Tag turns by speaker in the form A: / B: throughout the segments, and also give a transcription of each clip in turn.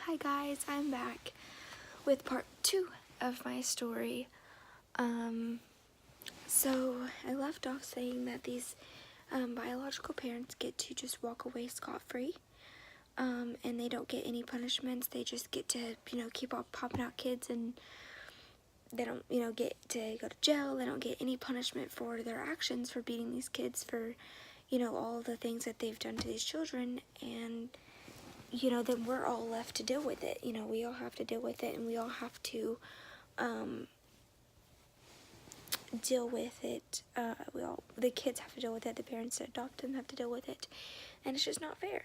A: Hi guys, I'm back with part 2 of my story. So I left off saying that these biological parents get to just walk away scot-free, and they don't get any punishments. They just get to, keep on popping out kids, and they don't, get to go to jail. They don't get any punishment for their actions, for beating these kids, for, all the things that they've done to these children, and then we're all left to deal with it. We all have to deal with it, and we all have to deal with it. The kids have to deal with it, the parents that adopt them have to deal with it, and it's just not fair.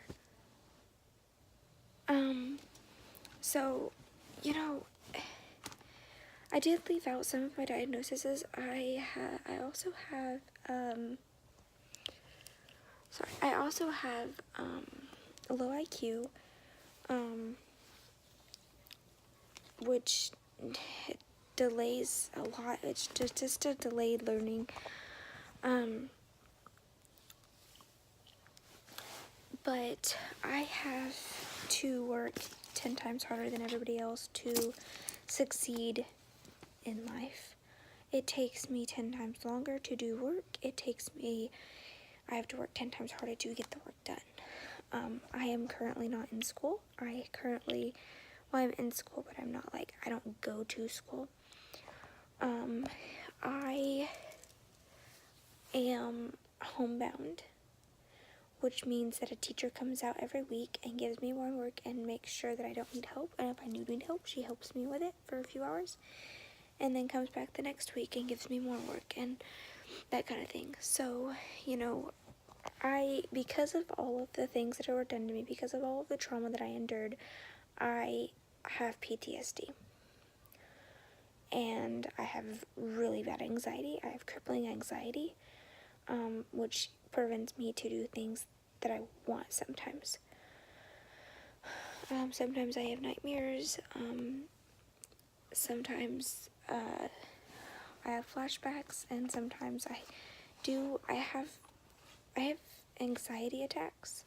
A: So, I did leave out some of my diagnoses. I also have a low IQ, which delays a lot. It's just a delayed learning. But I have to work 10 times harder than everybody else to succeed in life. It takes me 10 times longer to do work. I have to work 10 times harder to get the work done. I am currently not in school. I'm in school, but I don't go to school. I am homebound, which means that a teacher comes out every week and gives me more work and makes sure that I don't need help. And if I do need help, she helps me with it for a few hours, and then comes back the next week and gives me more work and that kind of thing. So, because of all of the things that were done to me, because of all of the trauma that I endured, I have PTSD. And I have really bad anxiety. I have crippling anxiety, which prevents me to do things that I want sometimes. Sometimes I have nightmares. Sometimes I have flashbacks, and sometimes I have anxiety attacks,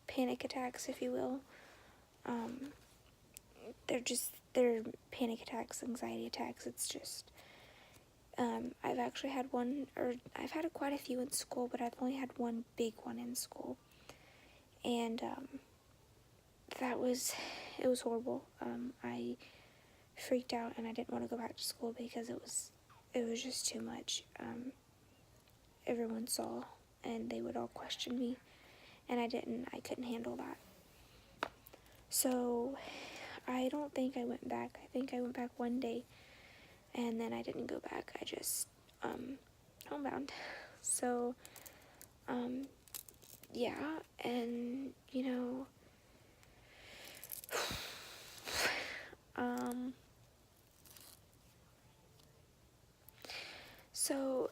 A: panic attacks, if you will. They're panic attacks, anxiety attacks. It's just, I've actually had I've had quite a few in school, but I've only had one big one in school. And, it was horrible. I freaked out, and I didn't want to go back to school because it was just too much. Everyone saw, and they would all question me, and I couldn't handle that. So, I don't think I went back. I think I went back one day, and then I didn't go back. I just, homebound. So, yeah, and, so,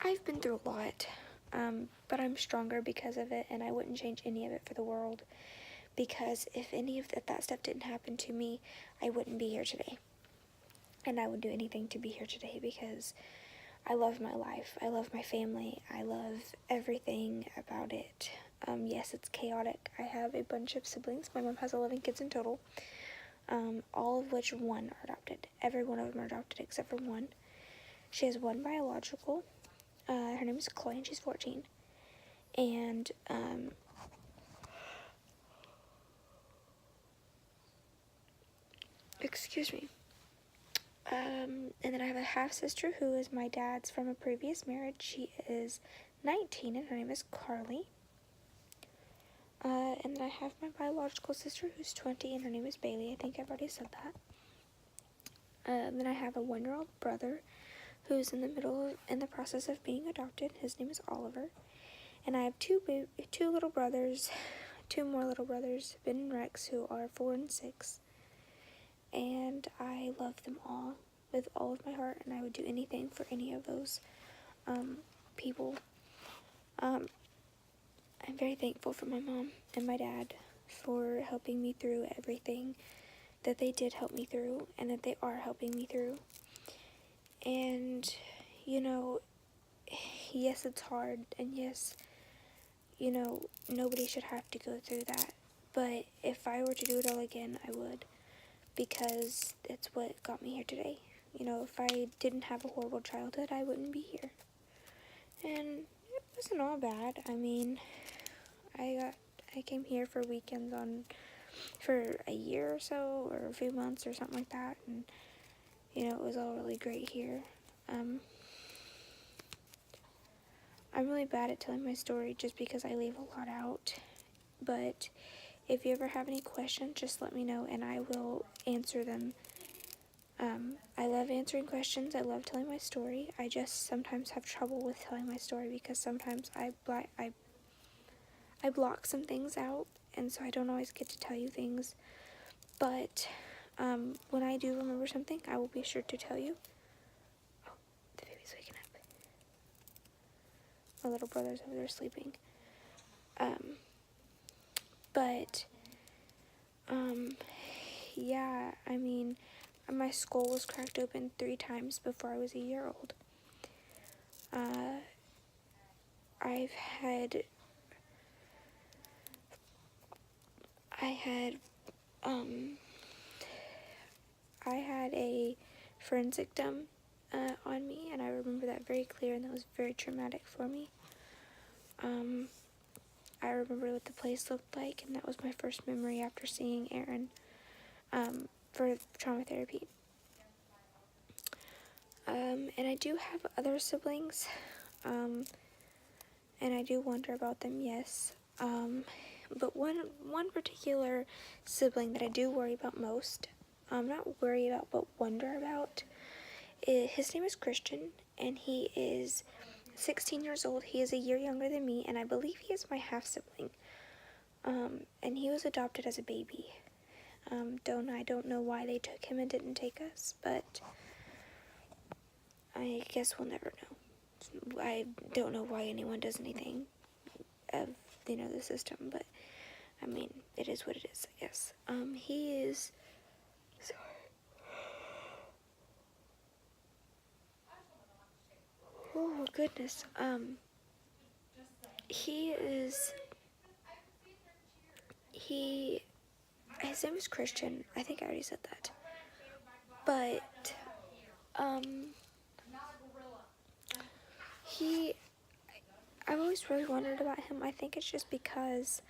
A: I've been through a lot, but I'm stronger because of it, and I wouldn't change any of it for the world, because if any of that stuff didn't happen to me, I wouldn't be here today, and I would do anything to be here today, because I love my life, I love my family, I love everything about it. Yes, it's chaotic. I have a bunch of siblings. My mom has 11 kids in total, all of which one are adopted. Every one of them are adopted except for one. She has one biological. Her name is Chloe, and she's 14. And, excuse me. And then I have a half-sister who is my dad's from a previous marriage. She is 19, and her name is Carly. And then I have my biological sister who's 20, and her name is Bailey. I think I've already said that. Then I have a 1-year-old brother who's in the process of being adopted. His name is Oliver. And I have two little brothers, 2 more little brothers, Ben and Rex, who are 4 and 6. And I love them all with all of my heart, and I would do anything for any of those people. I'm very thankful for my mom and my dad for helping me through everything that they did help me through, and that they are helping me through. And, yes, it's hard, and yes, you know, nobody should have to go through that. But if I were to do it all again, I would, because it's what got me here today. You know, if I didn't have a horrible childhood, I wouldn't be here. And it wasn't all bad. I mean, I came here for weekends for a year or so, or a few months or something like that, and, you know, it was all really great here. I'm really bad at telling my story just because I leave a lot out, but if you ever have any questions, just let me know and I will answer them. I love answering questions. I love telling my story. I just sometimes have trouble with telling my story because sometimes I block some things out, and so I don't always get to tell you things. But when I do remember something, I will be sure to tell you. Oh, the baby's waking up. My little brother's over there sleeping. But yeah, I mean, my skull was cracked open 3 times before I was a year old. I had a forensic done on me, and I remember that very clear, and that was very traumatic for me. I remember what the place looked like, and that was my first memory after seeing Aaron for trauma therapy. And I do have other siblings, and I do wonder about them, yes. But one particular sibling that I do worry about most, not worry about, but wonder about, his name is Christian, and he is 16 years old. He is a year younger than me, and I believe he is my half-sibling. And he was adopted as a baby. I don't know why they took him and didn't take us, but I guess we'll never know. I don't know why anyone does anything of, you know, the system, but I mean, it is what it is, I guess. He is, sorry. Oh, goodness. His name is Christian. I think I already said that. But, I've always really wondered about him. I think it's just because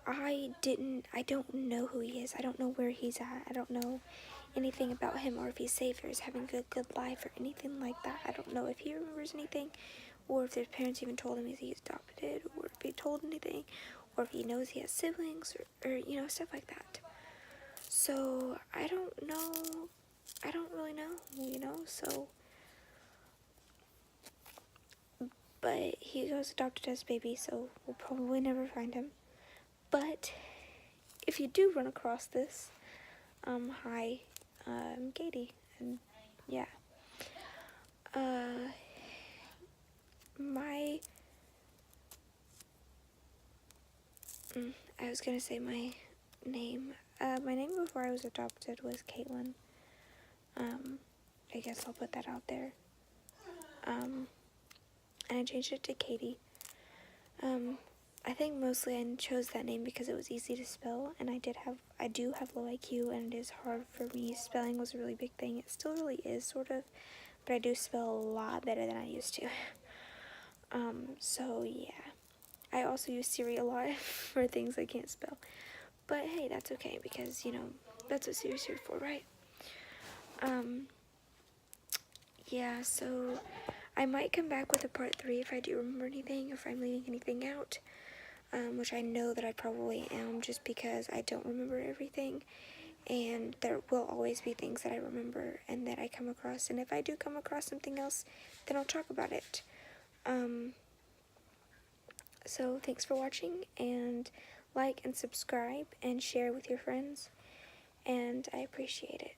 A: I don't know who he is. I don't know where he's at. I don't know anything about him, or if he's safe, or is having a good life, or anything like that. I don't know if he remembers anything, or if his parents even told him he's adopted, or if he told anything, or if he knows he has siblings, or you know, stuff like that. So, I don't know. I don't really know, you know, so. But he was adopted as a baby, so we'll probably never find him. But if you do run across this, hi, I'm Katie, and yeah. I was gonna say my name. My name before I was adopted was Caitlin. I guess I'll put that out there. And I changed it to Katie. I think mostly I chose that name because it was easy to spell, and I do have low IQ, and it is hard for me. Spelling was a really big thing. It still really is, sort of, but I do spell a lot better than I used to. So yeah. I also use Siri a lot for things I can't spell. But hey, that's okay, because, you know, that's what Siri's here for, right? Yeah, so I might come back with a part 3 if I do remember anything, if I'm leaving anything out, which I know that I probably am, just because I don't remember everything, and there will always be things that I remember and that I come across, and if I do come across something else, then I'll talk about it. So thanks for watching, and like and subscribe and share with your friends, and I appreciate it.